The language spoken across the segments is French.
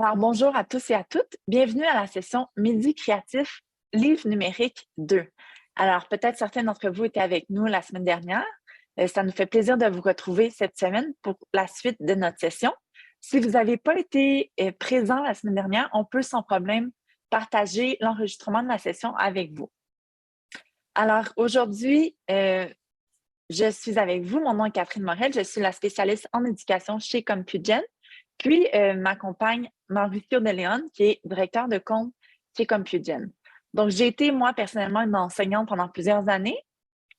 Alors, bonjour à tous et à toutes. Bienvenue à la session Midi créatif, livre numérique 2. Alors, peut-être certains d'entre vous étaient avec nous la semaine dernière. Ça nous fait plaisir de vous retrouver cette semaine pour la suite de notre session. Si vous n'avez pas été présent la semaine dernière, on peut sans problème partager l'enregistrement de la session avec vous. Alors, aujourd'hui, je suis avec vous. Mon nom est Catherine Morel. Je suis la spécialiste en éducation chez Compugen. Puis, m'accompagne Mauricio de Leon, qui est directeur de compte chez Compugen. Donc, j'ai été, moi, personnellement, une enseignante pendant plusieurs années.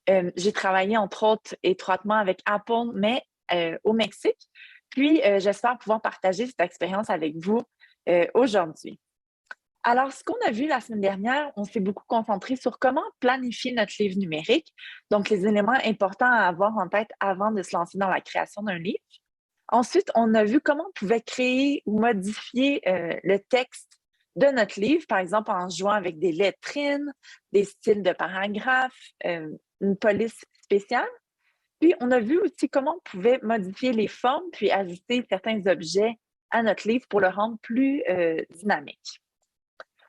J'ai travaillé, entre autres, étroitement avec Apple, mais au Mexique. Puis, j'espère pouvoir partager cette expérience avec vous aujourd'hui. Alors, ce qu'on a vu la semaine dernière, on s'est beaucoup concentré sur comment planifier notre livre numérique, donc les éléments importants à avoir en tête avant de se lancer dans la création d'un livre. Ensuite, on a vu comment on pouvait créer ou modifier le texte de notre livre, par exemple en jouant avec des lettrines, des styles de paragraphes, une police spéciale. Puis, on a vu aussi comment on pouvait modifier les formes puis ajouter certains objets à notre livre pour le rendre plus dynamique.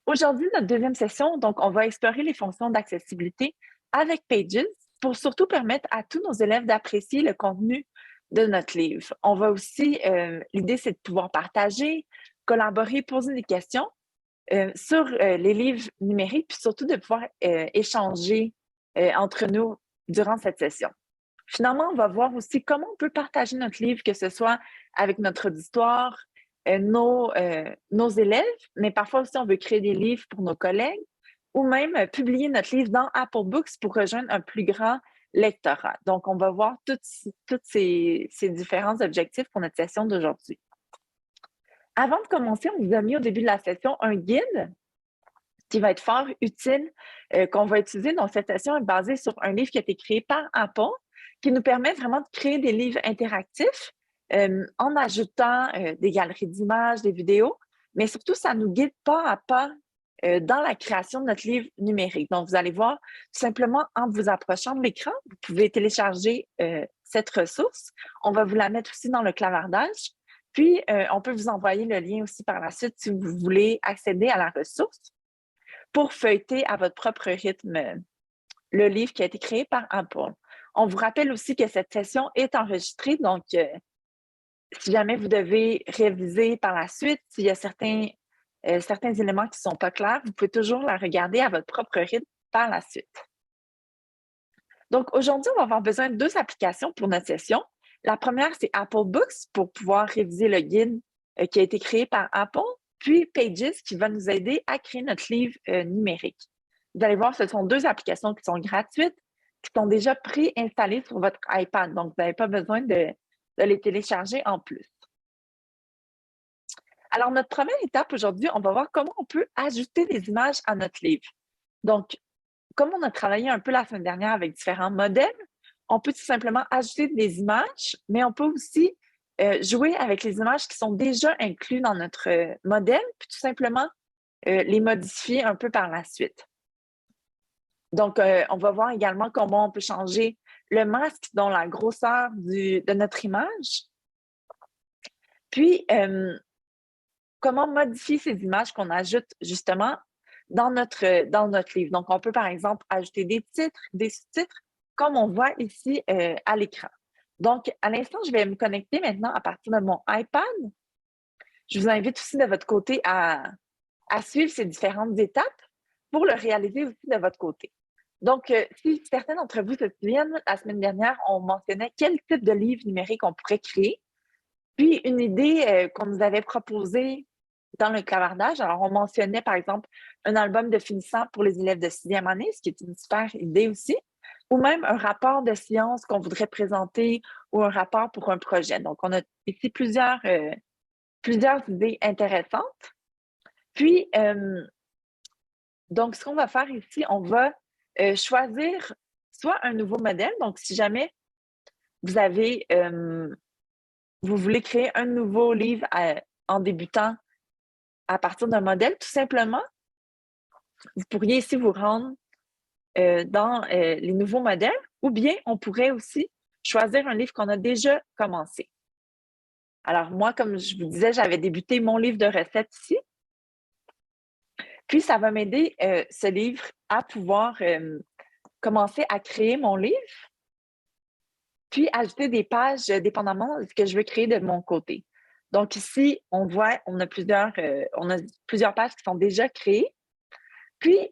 Aujourd'hui, notre deuxième session, donc, on va explorer les fonctions d'accessibilité avec Pages pour surtout permettre à tous nos élèves d'apprécier le contenu de notre livre. On va aussi, l'idée, c'est de pouvoir partager, collaborer, poser des questions sur les livres numériques, puis surtout de pouvoir échanger entre nous durant cette session. Finalement, on va voir aussi comment on peut partager notre livre, que ce soit avec notre auditoire, nos élèves, mais parfois aussi on veut créer des livres pour nos collègues ou même publier notre livre dans Apple Books pour rejoindre un plus grand lectorat. Donc, on va voir tous ces différents objectifs pour notre session d'aujourd'hui. Avant de commencer, on vous a mis au début de la session un guide qui va être fort utile, qu'on va utiliser. Donc, cette session est basée sur un livre qui a été créé par Apple, qui nous permet vraiment de créer des livres interactifs en ajoutant des galeries d'images, des vidéos, mais surtout, ça nous guide pas à pas dans la création de notre livre numérique. Donc, vous allez voir, tout simplement, en vous approchant de l'écran, vous pouvez télécharger cette ressource. On va vous la mettre aussi dans le clavardage. Puis, on peut vous envoyer le lien aussi par la suite si vous voulez accéder à la ressource pour feuilleter à votre propre rythme le livre qui a été créé par Apple. On vous rappelle aussi que cette session est enregistrée, donc si jamais vous devez réviser par la suite, s'il y a certains éléments qui ne sont pas clairs, vous pouvez toujours la regarder à votre propre rythme par la suite. Donc aujourd'hui, on va avoir besoin de deux applications pour notre session. La première, c'est Apple Books pour pouvoir réviser le guide qui a été créé par Apple, puis Pages qui va nous aider à créer notre livre numérique. Vous allez voir, ce sont deux applications qui sont gratuites, qui sont déjà préinstallées sur votre iPad. Donc, vous n'avez pas besoin de les télécharger en plus. Alors, notre première étape aujourd'hui, on va voir comment on peut ajouter des images à notre livre. Donc, comme on a travaillé un peu la semaine dernière avec différents modèles, on peut tout simplement ajouter des images, mais on peut aussi jouer avec les images qui sont déjà incluses dans notre modèle, puis tout simplement les modifier un peu par la suite. Donc, on va voir également comment on peut changer le masque, dont la grosseur de notre image. Puis, comment modifier ces images qu'on ajoute justement dans notre livre. Donc, on peut, par exemple, ajouter des titres, des sous-titres, comme on voit ici à l'écran. Donc, à l'instant, je vais me connecter maintenant à partir de mon iPad. Je vous invite aussi de votre côté à suivre ces différentes étapes pour le réaliser aussi de votre côté. Donc, si certains d'entre vous se souviennent, la semaine dernière, on mentionnait quel type de livre numérique on pourrait créer. Puis, une idée qu'on nous avait proposée dans le clavardage, alors on mentionnait par exemple un album de finissant pour les élèves de sixième année, ce qui est une super idée aussi, ou même un rapport de science qu'on voudrait présenter ou un rapport pour un projet. Donc, on a ici plusieurs idées intéressantes. Puis, donc, ce qu'on va faire ici, on va choisir soit un nouveau modèle. Donc, si jamais vous avez, vous voulez créer un nouveau livre en débutant à partir d'un modèle, tout simplement, vous pourriez ici vous rendre dans les nouveaux modèles, ou bien on pourrait aussi choisir un livre qu'on a déjà commencé. Alors moi, comme je vous disais, j'avais débuté mon livre de recettes ici. Puis, ça va m'aider, ce livre, à pouvoir commencer à créer mon livre, puis ajouter des pages dépendamment de ce que je veux créer de mon côté. Donc ici, on voit, on a plusieurs pages qui sont déjà créées. Puis,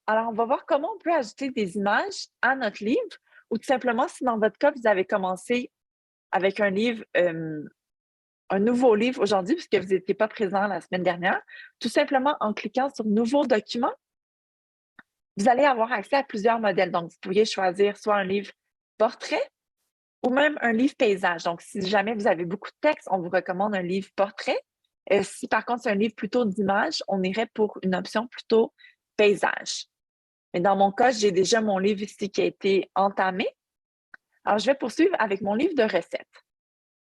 alors, on va voir comment on peut ajouter des images à notre livre ou tout simplement, si dans votre cas, vous avez commencé avec un livre, un nouveau livre aujourd'hui, puisque vous n'étiez pas présent la semaine dernière, tout simplement en cliquant sur Nouveau document, vous allez avoir accès à plusieurs modèles. Donc, vous pourriez choisir soit un livre portrait ou même un livre paysage. Donc, si jamais vous avez beaucoup de texte, on vous recommande un livre portrait. Si par contre, c'est un livre plutôt d'images, on irait pour une option plutôt paysage. Mais dans mon cas, j'ai déjà mon livre ici qui a été entamé. Alors, je vais poursuivre avec mon livre de recettes.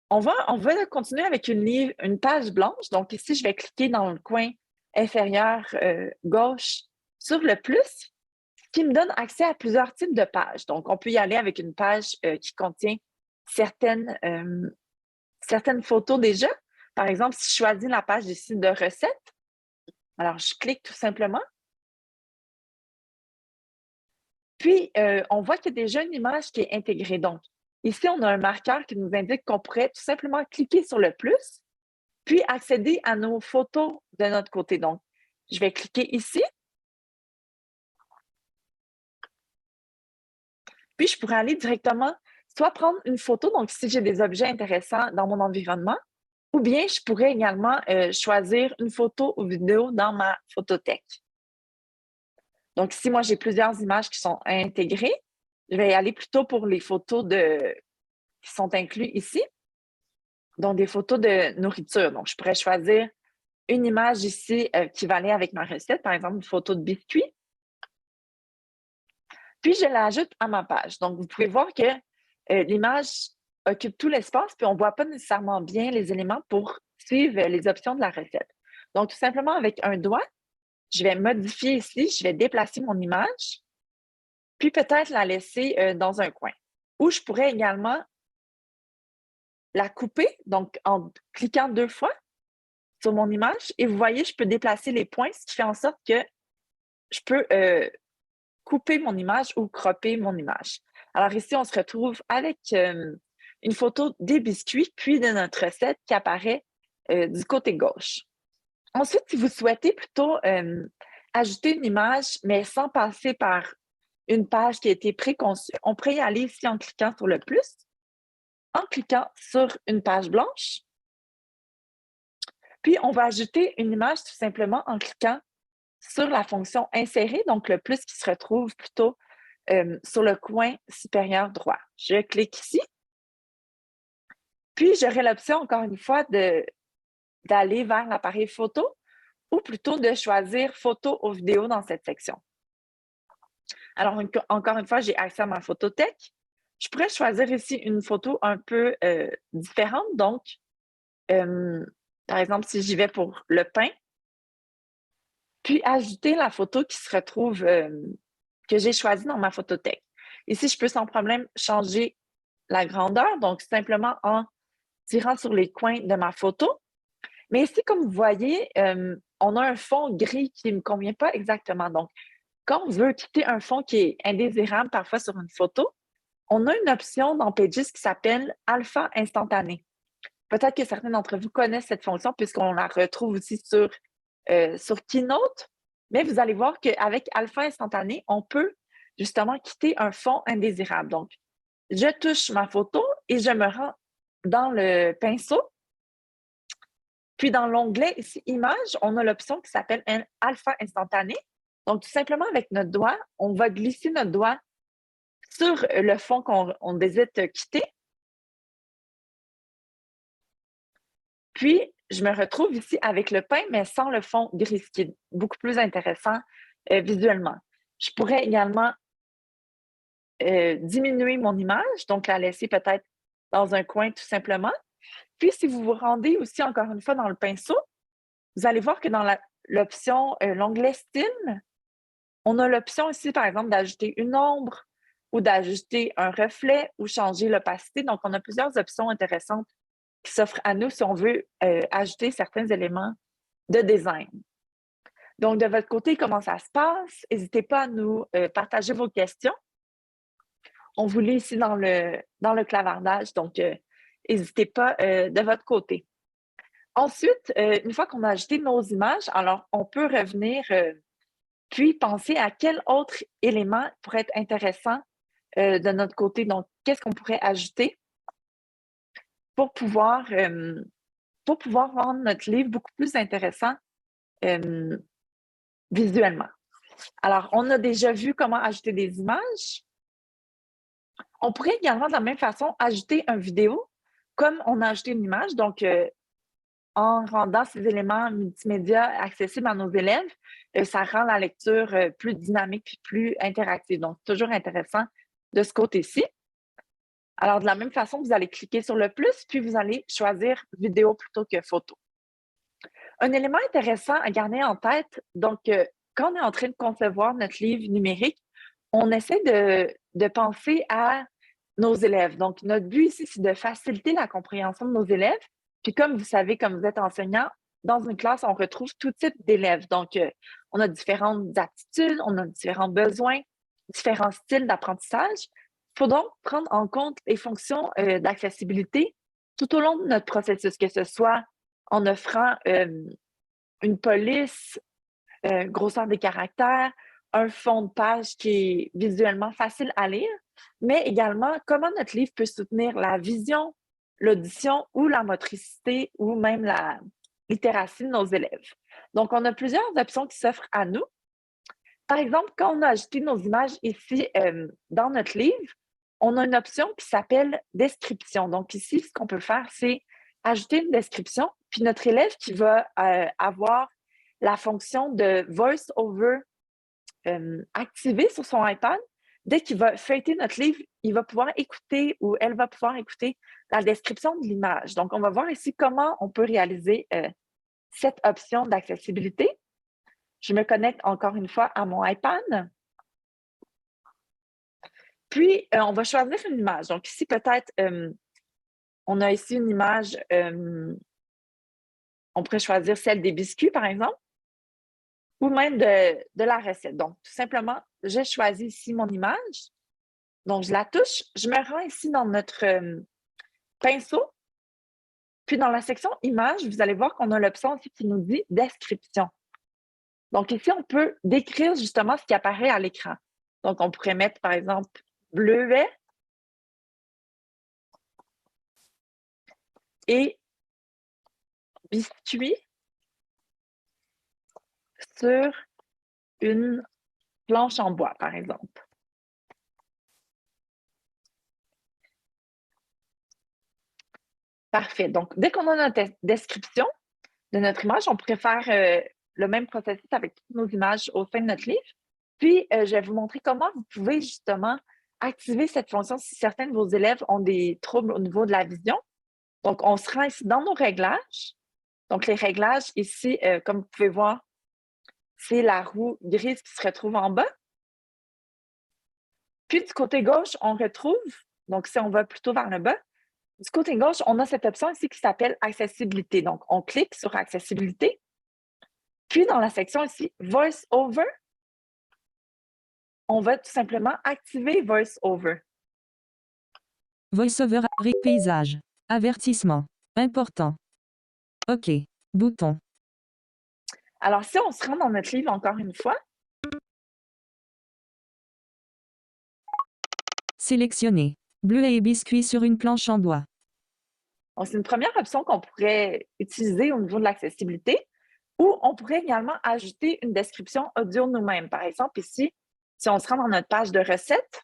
On va continuer avec une page blanche. Donc, ici, je vais cliquer dans le coin inférieur gauche sur le plus, qui me donne accès à plusieurs types de pages. Donc, on peut y aller avec une page qui contient certaines photos déjà. Par exemple, si je choisis la page ici de recettes, alors je clique tout simplement. Puis, on voit qu'il y a déjà une image qui est intégrée. Donc, ici, on a un marqueur qui nous indique qu'on pourrait tout simplement cliquer sur le plus, puis accéder à nos photos de notre côté. Donc, je vais cliquer ici. Puis, je pourrais aller directement soit prendre une photo, donc si j'ai des objets intéressants dans mon environnement, ou bien je pourrais également choisir une photo ou vidéo dans ma photothèque. Donc, si moi, j'ai plusieurs images qui sont intégrées, je vais aller plutôt pour les photos qui sont incluses ici, donc des photos de nourriture. Donc, je pourrais choisir une image ici qui va aller avec ma recette, par exemple une photo de biscuit. Puis, je l'ajoute à ma page. Donc, vous pouvez voir que l'image occupe tout l'espace, puis on ne voit pas nécessairement bien les éléments pour suivre les options de la recette. Donc, tout simplement, avec un doigt, je vais modifier ici, je vais déplacer mon image, puis peut-être la laisser dans un coin. Ou je pourrais également la couper, donc en cliquant 2 fois sur mon image. Et vous voyez, je peux déplacer les points, ce qui fait en sorte que je peux couper mon image ou cropper mon image. Alors ici, on se retrouve avec une photo des biscuits, puis de notre recette qui apparaît du côté gauche. Ensuite, si vous souhaitez plutôt ajouter une image, mais sans passer par une page qui a été préconçue, on pourrait y aller ici en cliquant sur le plus, en cliquant sur une page blanche, puis on va ajouter une image tout simplement en cliquant sur la fonction insérer, donc le plus qui se retrouve plutôt sur le coin supérieur droit. Je clique ici, puis j'aurai l'option, encore une fois, d'aller vers l'appareil photo ou plutôt de choisir photo ou vidéo dans cette section. Alors, encore une fois, j'ai accès à ma photothèque. Je pourrais choisir ici une photo un peu différente. Donc, par exemple, si j'y vais pour le pain, puis ajouter la photo qui se retrouve, que j'ai choisie dans ma photothèque. Ici, je peux sans problème changer la grandeur, donc simplement en tirant sur les coins de ma photo. Mais ici, comme vous voyez, on a un fond gris qui ne me convient pas exactement. Donc, quand on veut quitter un fond qui est indésirable parfois sur une photo, on a une option dans Pages qui s'appelle Alpha instantané. Peut-être que certains d'entre vous connaissent cette fonction puisqu'on la retrouve aussi sur Keynote, mais vous allez voir qu'avec Alpha instantané, on peut justement quitter un fond indésirable. Donc, je touche ma photo et je me rends dans le pinceau. Puis dans l'onglet ici, Images, on a l'option qui s'appelle Alpha instantané. Donc, tout simplement, avec notre doigt, on va glisser notre doigt sur le fond qu'on désire quitter. Puis, je me retrouve ici avec le pain, mais sans le fond gris, ce qui est beaucoup plus intéressant visuellement. Je pourrais également diminuer mon image, donc la laisser peut-être dans un coin tout simplement. Puis, si vous vous rendez aussi, encore une fois, dans le pinceau, vous allez voir que dans l'option, l'onglet Style, on a l'option ici, par exemple, d'ajouter une ombre ou d'ajouter un reflet ou changer l'opacité. Donc, on a plusieurs options intéressantes qui s'offrent à nous si on veut ajouter certains éléments de design. Donc, de votre côté, comment ça se passe? N'hésitez pas à nous partager vos questions. On vous lit ici dans le clavardage, donc n'hésitez pas de votre côté. Ensuite, une fois qu'on a ajouté nos images, alors on peut revenir puis penser à quel autre élément pourrait être intéressant de notre côté. Donc, qu'est-ce qu'on pourrait ajouter pour pouvoir rendre notre livre beaucoup plus intéressant visuellement. Alors, on a déjà vu comment ajouter des images. On pourrait également, de la même façon, ajouter une vidéo comme on a ajouté une image. Donc, en rendant ces éléments multimédia accessibles à nos élèves, ça rend la lecture plus dynamique et plus interactive. Donc, toujours intéressant de ce côté-ci. Alors, de la même façon, vous allez cliquer sur le plus, puis vous allez choisir vidéo plutôt que photo. Un élément intéressant à garder en tête, donc, quand on est en train de concevoir notre livre numérique, on essaie de penser à nos élèves. Donc, notre but ici, c'est de faciliter la compréhension de nos élèves. Puis comme vous savez, comme vous êtes enseignant, dans une classe, on retrouve tout type d'élèves. Donc, on a différentes aptitudes, on a différents besoins, différents styles d'apprentissage. Il faut donc prendre en compte les fonctions d'accessibilité tout au long de notre processus, que ce soit en offrant une police, grosseur des caractères, un fond de page qui est visuellement facile à lire, mais également comment notre livre peut soutenir la vision, l'audition ou la motricité ou même la littératie de nos élèves. Donc, on a plusieurs options qui s'offrent à nous. Par exemple, quand on a ajouté nos images ici dans notre livre, on a une option qui s'appelle « Description ». Donc ici, ce qu'on peut faire, c'est ajouter une description, puis notre élève qui va avoir la fonction de voice-over activée sur son iPad, dès qu'il va feuilleter notre livre, il va pouvoir écouter ou elle va pouvoir écouter la description de l'image. Donc, on va voir ici comment on peut réaliser cette option d'accessibilité. Je me connecte encore une fois à mon iPad. Puis, on va choisir une image. Donc, ici, peut-être, on a ici une image, on pourrait choisir celle des biscuits, par exemple, ou même de la recette. Donc, tout simplement, j'ai choisi ici mon image. Donc, je la touche. Je me rends ici dans notre pinceau. Puis, dans la section images, vous allez voir qu'on a l'option aussi qui nous dit description. Donc, ici, on peut décrire justement ce qui apparaît à l'écran. Donc, on pourrait mettre, par exemple, bleuet et biscuit sur une planche en bois, par exemple. Parfait. Donc, dès qu'on a notre description de notre image, on pourrait faire le même processus avec toutes nos images au sein de notre livre. Puis, je vais vous montrer comment vous pouvez justement activer cette fonction si certains de vos élèves ont des troubles au niveau de la vision. Donc, on se rend ici dans nos réglages. Donc, les réglages ici, comme vous pouvez voir, c'est la roue grise qui se retrouve en bas. Puis, du côté gauche, on retrouve, donc si on va plutôt vers le bas, du côté gauche, on a cette option ici qui s'appelle Accessibilité. Donc, on clique sur Accessibilité. Puis, dans la section ici, Voice Over, on va tout simplement activer Voice Over. Voice-over, paysage. Avertissement. Important. OK. Bouton. Alors, si on se rend dans notre livre encore une fois, Sélectionner. Bleuet et biscuits sur une planche en bois. c'est une première option qu'on pourrait utiliser au niveau de l'accessibilité, ou on pourrait également ajouter une description audio nous-mêmes. Par exemple, ici, si on se rend dans notre page de recettes,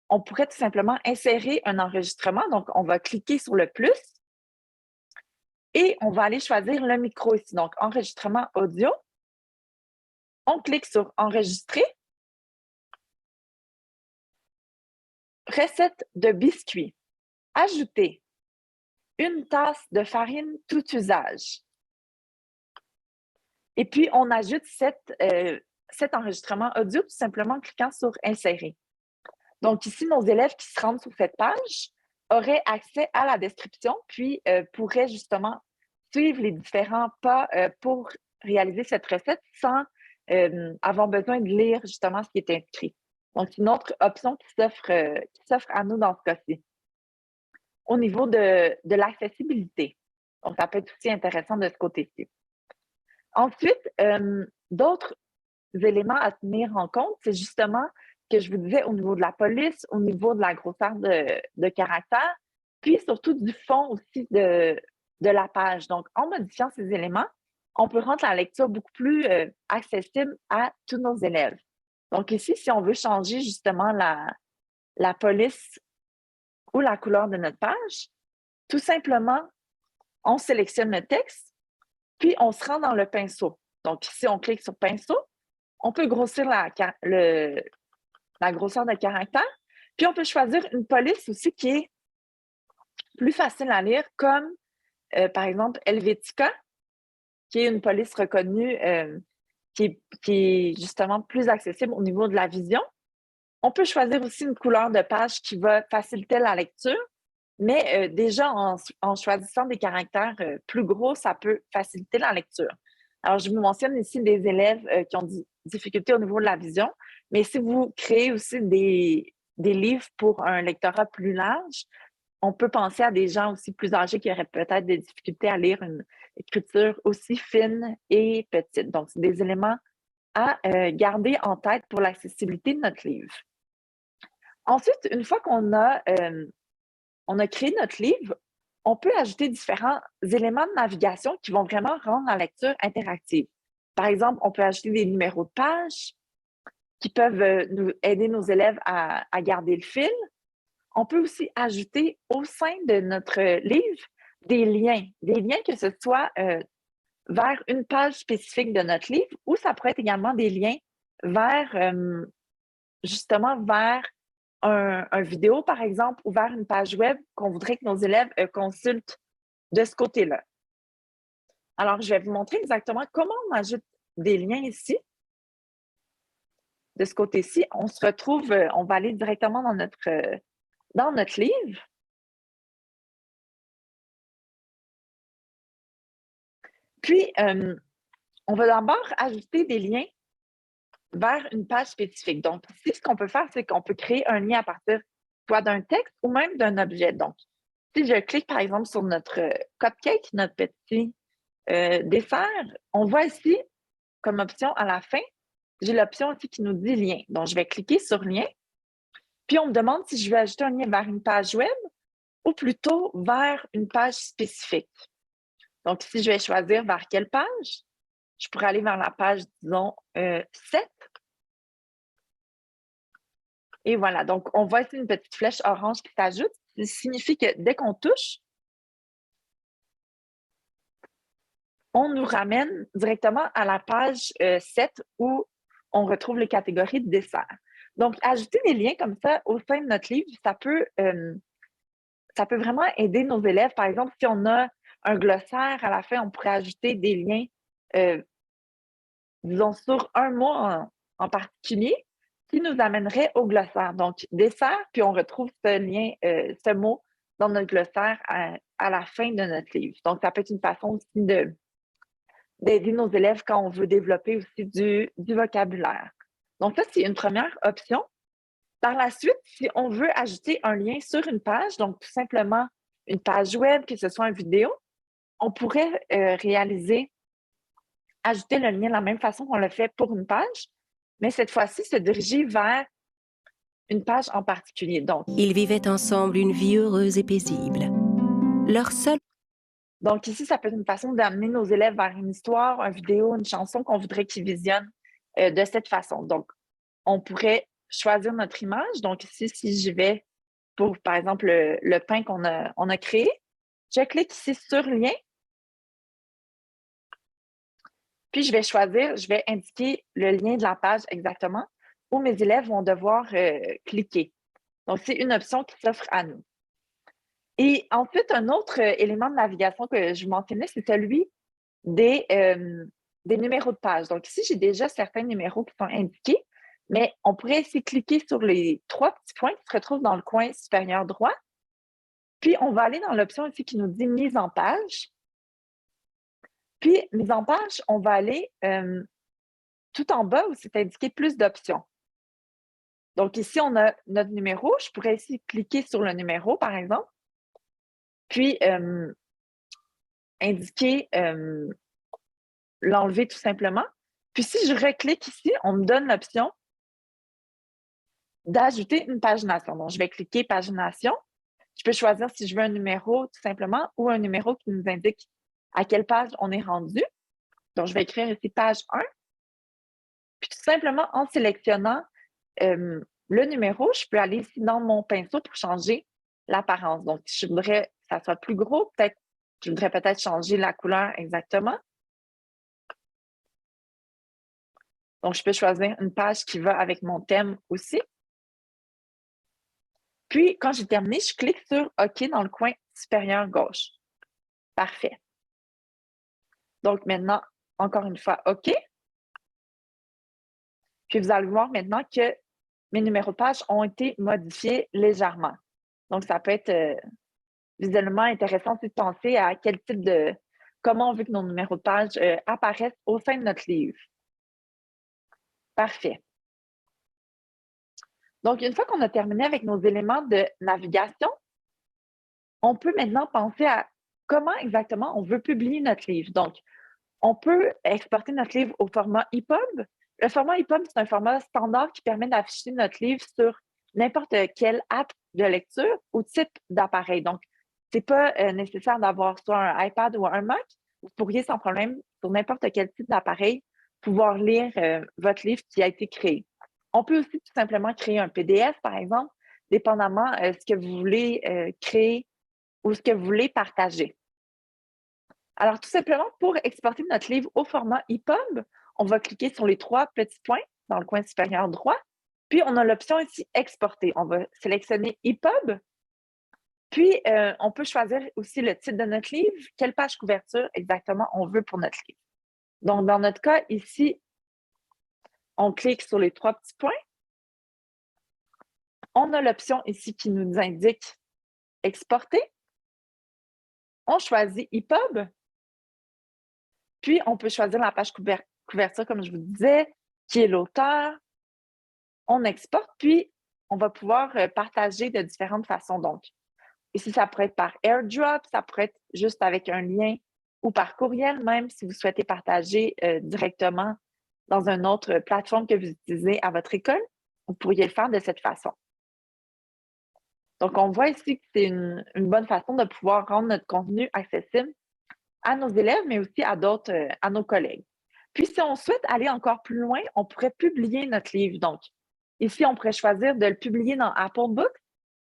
on pourrait tout simplement insérer un enregistrement. Donc, on va cliquer sur le plus et on va aller choisir le micro ici. Donc, enregistrement audio. On clique sur enregistrer. Recette de biscuits. Ajouter une tasse de farine tout usage. Et puis, on ajoute cet enregistrement audio tout simplement en cliquant sur insérer. Donc, ici, nos élèves qui se rendent sur cette page aurait accès à la description, puis pourrait justement suivre les différents pas pour réaliser cette recette sans avoir besoin de lire justement ce qui est inscrit. Donc, une autre option qui s'offre à nous dans ce cas-ci. Au niveau de l'accessibilité. Donc, ça peut être aussi intéressant de ce côté-ci. Ensuite, d'autres éléments à tenir en compte, c'est justement que je vous disais au niveau de la police, au niveau de la grosseur de caractère, puis surtout du fond aussi de la page. Donc, en modifiant ces éléments, on peut rendre la lecture beaucoup plus accessible à tous nos élèves. Donc ici, si on veut changer justement la police ou la couleur de notre page, tout simplement, on sélectionne le texte, puis on se rend dans le pinceau. Donc ici, on clique sur pinceau, on peut grossir la grosseur de caractère, puis on peut choisir une police aussi qui est plus facile à lire, comme par exemple Helvetica, qui est une police reconnue qui est justement plus accessible au niveau de la vision. On peut choisir aussi une couleur de page qui va faciliter la lecture, mais déjà en choisissant des caractères plus gros, ça peut faciliter la lecture. Alors, je vous mentionne ici des élèves qui ont des difficultés au niveau de la vision, mais si vous créez aussi des livres pour un lectorat plus large, on peut penser à des gens aussi plus âgés qui auraient peut-être des difficultés à lire une écriture aussi fine et petite. Donc, c'est des éléments à garder en tête pour l'accessibilité de notre livre. Ensuite, une fois qu'on a créé notre livre, on peut ajouter différents éléments de navigation qui vont vraiment rendre la lecture interactive. Par exemple, on peut ajouter des numéros de page qui peuvent nous aider nos élèves à garder le fil. On peut aussi ajouter au sein de notre livre des liens que ce soit vers une page spécifique de notre livre ou ça pourrait être également des liens vers justement vers un vidéo, par exemple, ou vers une page web qu'on voudrait que nos élèves consultent de ce côté-là. Alors, je vais vous montrer exactement comment on ajoute des liens ici. De ce côté-ci, on se retrouve, on va aller directement dans notre livre. Puis, on va d'abord ajouter des liens vers une page spécifique. Donc, ici, ce qu'on peut faire, c'est qu'on peut créer un lien à partir soit d'un texte ou même d'un objet. Donc, si je clique, par exemple, sur notre cupcake, notre petit dessert, on voit ici, comme option à la fin, j'ai l'option aussi qui nous dit lien. Donc, je vais cliquer sur lien. Puis, on me demande si je veux ajouter un lien vers une page web ou plutôt vers une page spécifique. Donc, ici, je vais choisir vers quelle page. Je pourrais aller vers la page, disons, 7. Et voilà, donc on voit ici une petite flèche orange qui s'ajoute. Ce qui signifie que dès qu'on touche, on nous ramène directement à la page 7 où on retrouve les catégories de dessert. Donc, ajouter des liens comme ça au sein de notre livre, ça peut vraiment aider nos élèves. Par exemple, si on a un glossaire, à la fin, on pourrait ajouter des liens, disons, sur un mot en particulier qui nous amènerait au glossaire. Donc, dessert, puis on retrouve ce lien, ce mot dans notre glossaire à la fin de notre livre. Donc, ça peut être une façon aussi d'aider nos élèves quand on veut développer aussi du vocabulaire. Donc, ça, c'est une première option. Par la suite, si on veut ajouter un lien sur une page, donc tout simplement une page web, que ce soit une vidéo, on pourrait ajouter le lien de la même façon qu'on le fait pour une page, mais cette fois-ci, se diriger vers une page en particulier. Donc, ils vivaient ensemble une vie heureuse et paisible. Donc ici, ça peut être une façon d'amener nos élèves vers une histoire, une vidéo, une chanson qu'on voudrait qu'ils visionnent de cette façon. Donc, on pourrait choisir notre image. Donc ici, si je vais pour, par exemple, le pain qu'on a créé, je clique ici sur lien. Puis, je vais indiquer le lien de la page exactement où mes élèves vont devoir cliquer. Donc, c'est une option qui s'offre à nous. Et ensuite, un autre élément de navigation que je vous mentionnais, c'est celui des numéros de page. Donc, ici, j'ai déjà certains numéros qui sont indiqués, mais on pourrait ici cliquer sur les 3 petits points qui se retrouvent dans le coin supérieur droit. Puis, on va aller dans l'option ici qui nous dit « Mise en page ». Puis, mise en page, on va aller tout en bas où c'est indiqué « Plus d'options ». Donc, ici, on a notre numéro. Je pourrais ici cliquer sur le numéro, par exemple, puis indiquer l'enlever tout simplement. Puis, si je reclique ici, on me donne l'option d'ajouter une pagination. Donc, je vais cliquer « Pagination ». Je peux choisir si je veux un numéro tout simplement ou un numéro qui nous indique à quelle page on est rendu. Donc, je vais écrire ici « Page 1 ». Puis, tout simplement, en sélectionnant le numéro, je peux aller ici dans mon pinceau pour changer l'apparence. Donc, si je voudrais que ça soit plus gros, je voudrais peut-être changer la couleur exactement. Donc, je peux choisir une page qui va avec mon thème aussi. Puis, quand j'ai terminé, je clique sur OK dans le coin supérieur gauche. Parfait. Donc, maintenant, encore une fois, OK. Puis, vous allez voir maintenant que mes numéros de page ont été modifiés légèrement. Donc, ça peut être visuellement intéressant de penser à quel type de... comment on veut que nos numéros de page apparaissent au sein de notre livre. Parfait. Donc, une fois qu'on a terminé avec nos éléments de navigation, on peut maintenant penser à comment exactement on veut publier notre livre. Donc, on peut exporter notre livre au format EPUB. Le format EPUB, c'est un format standard qui permet d'afficher notre livre sur n'importe quelle app de lecture ou type d'appareil. Donc, ce n'est pas nécessaire d'avoir soit un iPad ou un Mac. Vous pourriez sans problème, sur n'importe quel type d'appareil, pouvoir lire votre livre qui a été créé. On peut aussi tout simplement créer un PDF, par exemple, dépendamment ce que vous voulez créer ou ce que vous voulez partager. Alors, tout simplement, pour exporter notre livre au format EPUB, on va cliquer sur les 3 petits points dans le coin supérieur droit, puis on a l'option ici « Exporter ». On va sélectionner EPUB, puis on peut choisir aussi le titre de notre livre, quelle page couverture exactement on veut pour notre livre. Donc, dans notre cas, ici, on clique sur les 3 petits points. On a l'option ici qui nous indique « Exporter ». On choisit EPUB. Puis, on peut choisir la page couverture, comme je vous disais, qui est l'auteur. On exporte, puis on va pouvoir partager de différentes façons. Donc, ici, ça pourrait être par AirDrop, ça pourrait être juste avec un lien ou par courriel, même si vous souhaitez partager directement dans une autre plateforme que vous utilisez à votre école, vous pourriez le faire de cette façon. Donc, on voit ici que c'est une bonne façon de pouvoir rendre notre contenu accessible à nos élèves, mais aussi à d'autres, à nos collègues. Puis, si on souhaite aller encore plus loin, on pourrait publier notre livre. Donc, ici, on pourrait choisir de le publier dans Apple Books,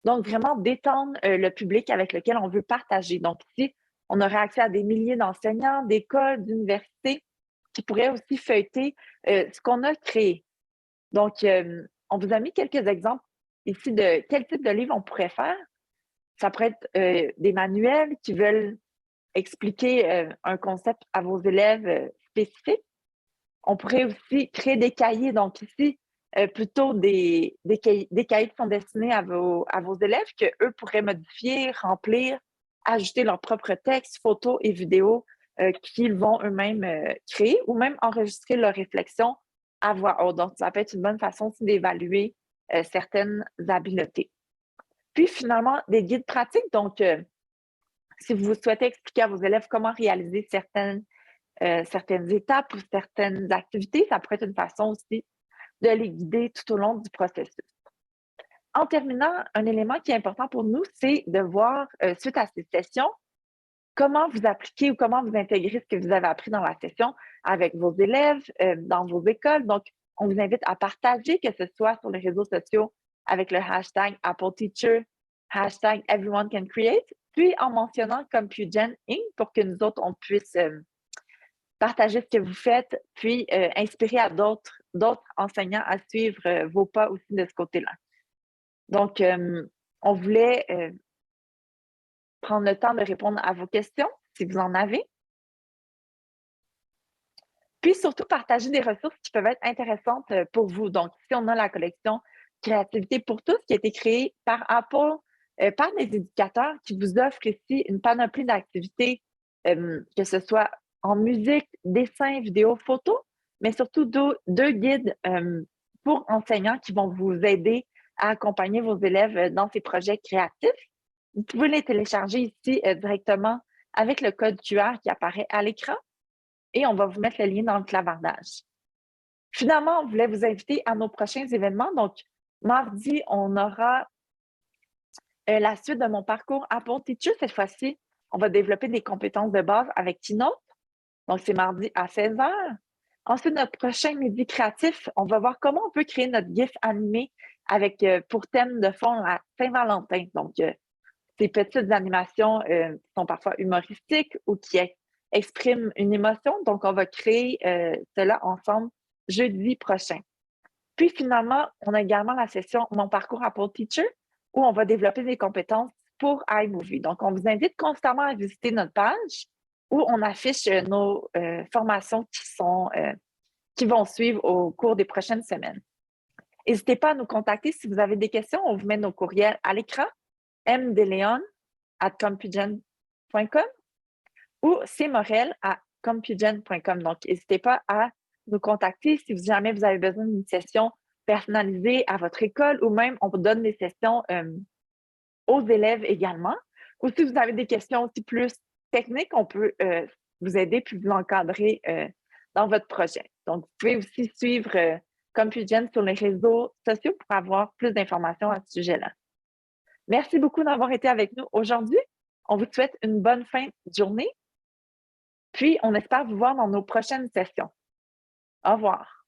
donc vraiment d'étendre le public avec lequel on veut partager. Donc, ici, on aurait accès à des milliers d'enseignants, d'écoles, d'universités qui pourraient aussi feuilleter ce qu'on a créé. Donc, on vous a mis quelques exemples ici de quel type de livre on pourrait faire. Ça pourrait être des manuels qui veulent expliquer un concept à vos élèves spécifiques. On pourrait aussi créer des cahiers. Donc ici, plutôt des cahiers qui sont destinés à vos élèves qu'eux pourraient modifier, remplir, ajouter leurs propres textes, photos et vidéos qu'ils vont eux-mêmes créer ou même enregistrer leurs réflexions à voix haute. Donc, ça peut être une bonne façon aussi d'évaluer certaines habiletés. Puis finalement, des guides pratiques. Donc, si vous souhaitez expliquer à vos élèves comment réaliser certaines étapes ou certaines activités, ça pourrait être une façon aussi de les guider tout au long du processus. En terminant, un élément qui est important pour nous, c'est de voir, suite à ces sessions, comment vous appliquez ou comment vous intégrez ce que vous avez appris dans la session avec vos élèves, dans vos écoles. Donc, on vous invite à partager, que ce soit sur les réseaux sociaux avec le hashtag #AppleTeacher, hashtag #EveryoneCanCreate, puis en mentionnant CompuGen Inc. pour que nous autres, on puisse partager ce que vous faites, puis inspirer à d'autres enseignants à suivre vos pas aussi de ce côté-là. Donc, on voulait prendre le temps de répondre à vos questions, si vous en avez. Puis surtout, partager des ressources qui peuvent être intéressantes pour vous. Donc, ici, on a la collection Créativité pour tous qui a été créée par Apple par des éducateurs qui vous offrent ici une panoplie d'activités, que ce soit en musique, dessin, vidéo, photo, mais surtout deux guides pour enseignants qui vont vous aider à accompagner vos élèves dans ces projets créatifs. Vous pouvez les télécharger ici directement avec le code QR qui apparaît à l'écran et on va vous mettre le lien dans le clavardage. Finalement, on voulait vous inviter à nos prochains événements. Donc, mardi, on aura la suite de mon parcours Apple Teacher. Cette fois-ci, on va développer des compétences de base avec Keynote. Donc, c'est mardi à 16h. Ensuite, notre prochain midi créatif, on va voir comment on peut créer notre GIF animé avec pour thème de fond la Saint-Valentin. Donc, ces petites animations qui sont parfois humoristiques ou qui expriment une émotion. Donc, on va créer cela ensemble jeudi prochain. Puis finalement, on a également la session Mon parcours Apple Teacher où on va développer des compétences pour iMovie. Donc, on vous invite constamment à visiter notre page où on affiche nos formations qui vont suivre au cours des prochaines semaines. N'hésitez pas à nous contacter si vous avez des questions. On vous met nos courriels à l'écran, mdeleon@compugen.com ou cmorel@compugen.com. Donc, n'hésitez pas à nous contacter si jamais vous avez besoin d'une session personnalisée à votre école ou même on vous donne des sessions aux élèves également. Ou si vous avez des questions aussi plus techniques, on peut vous aider puis vous encadrer dans votre projet. Donc, vous pouvez aussi suivre Compugen sur les réseaux sociaux pour avoir plus d'informations à ce sujet-là. Merci beaucoup d'avoir été avec nous aujourd'hui. On vous souhaite une bonne fin de journée. Puis, on espère vous voir dans nos prochaines sessions. Au revoir.